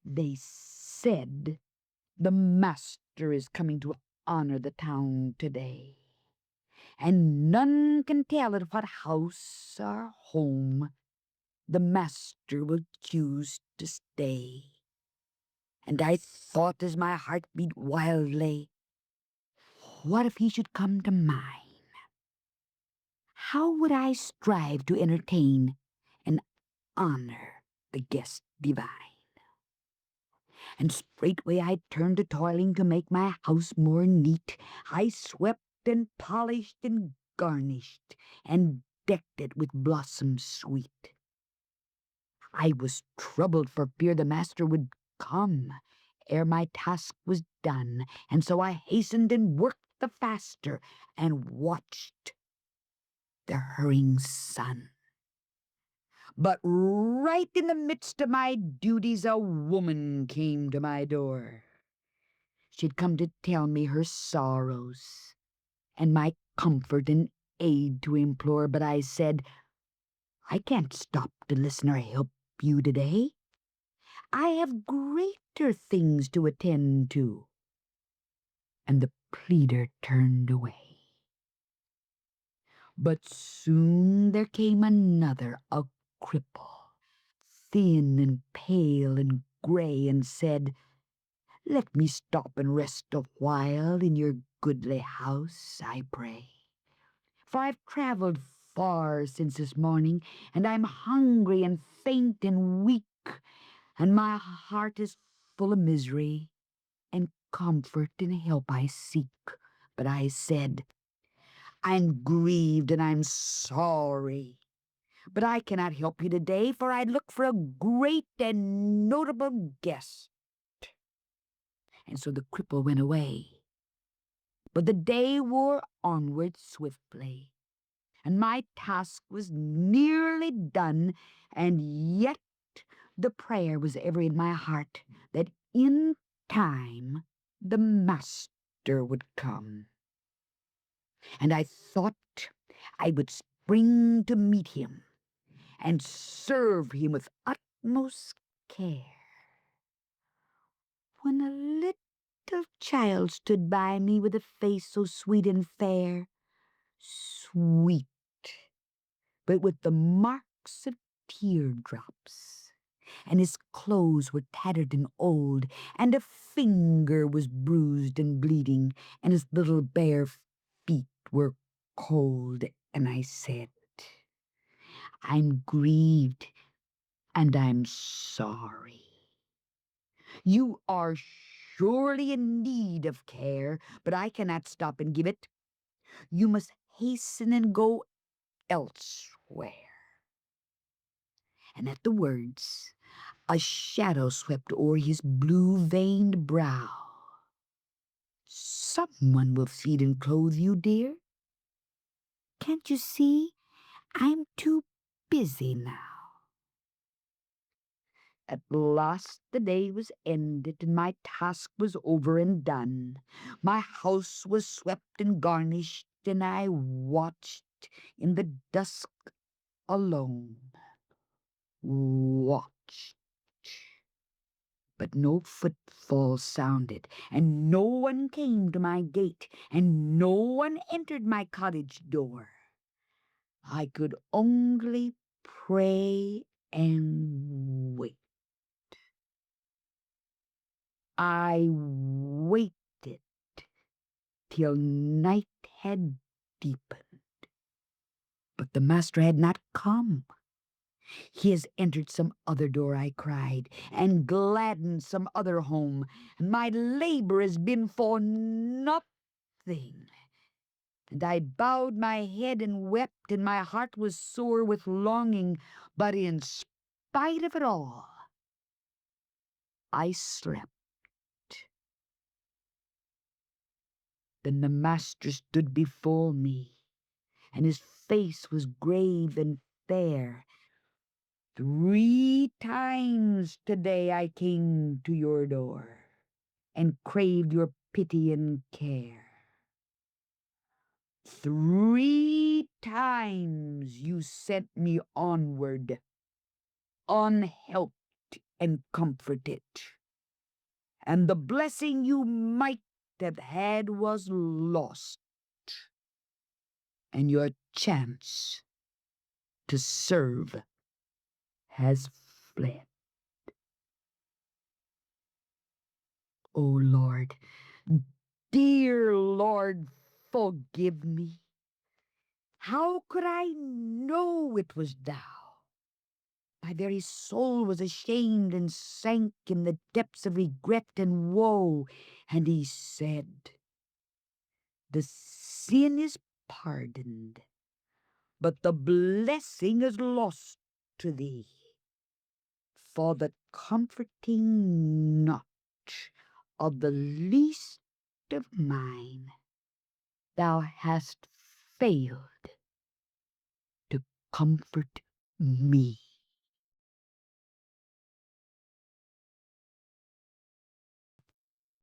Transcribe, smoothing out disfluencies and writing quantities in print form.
They said, "The master is coming to honor the town today, and none can tell at what house or home the master will choose to stay." And I thought as my heart beat wildly, what if he should come to mine? How would I strive to entertain and honor the guest divine? And straightway I turned to toiling to make my house more neat. I swept and polished and garnished, and decked it with blossoms sweet. I was troubled for fear the master would come ere my task was done, and so I hastened and worked the faster, and watched the hurrying sun. But right in the midst of my duties, a woman came to my door. She'd come to tell me her sorrows, and my comfort and aid to implore, but I said, "I can't stop to listen or help you today. I have greater things to attend to." And the pleader turned away. But soon there came another, a cripple, thin and pale and gray, and said, "Let me stop and rest a while in your goodly house, I pray. For I've traveled far since this morning, and I'm hungry and faint and weak, and my heart is full of misery, and comfort and help I seek." But I said, "I'm grieved and I'm sorry, but I cannot help you today, for I look for a great and notable guest." And so the cripple went away. But the day wore onward swiftly, and my task was nearly done, and yet the prayer was ever in my heart that in time the master would come. And I thought I would spring to meet him and serve him with utmost care, when a little child stood by me with a face so sweet and fair, sweet, but with the marks of teardrops, and his clothes were tattered and old, and a finger was bruised and bleeding, and his little bare feet were cold. And I said, "I'm grieved, and I'm sorry. You are surely in need of care, but I cannot stop and give it. You must hasten and go elsewhere." And at the words, a shadow swept o'er his blue-veined brow. "Someone will feed and clothe you, dear. Can't you see I'm too busy now?" At last the day was ended, and my task was over and done. My house was swept and garnished, and I watched in the dusk alone. Watched. But no footfall sounded, and no one came to my gate, and no one entered my cottage door. I could only pray and wait. I waited till night had deepened, but the master had not come. "He has entered some other door," I cried, "and gladdened some other home, and my labor has been for nothing." And I bowed my head and wept, and my heart was sore with longing, but in spite of it all, I slept. Then the master stood before me, and his face was grave and fair. "3 times today I came to your door, and craved your pity and care. 3 times you sent me onward, unhelped and comforted. and the blessing you might have had was lost, and your chance to serve has fled. O Lord, dear Lord, forgive me. How could I know it was thou? My very soul was ashamed and sank in the depths of regret and woe. And he said, the sin is pardoned, but the blessing is lost to thee. For the comforting notch of the least of mine, thou hast failed to comfort me.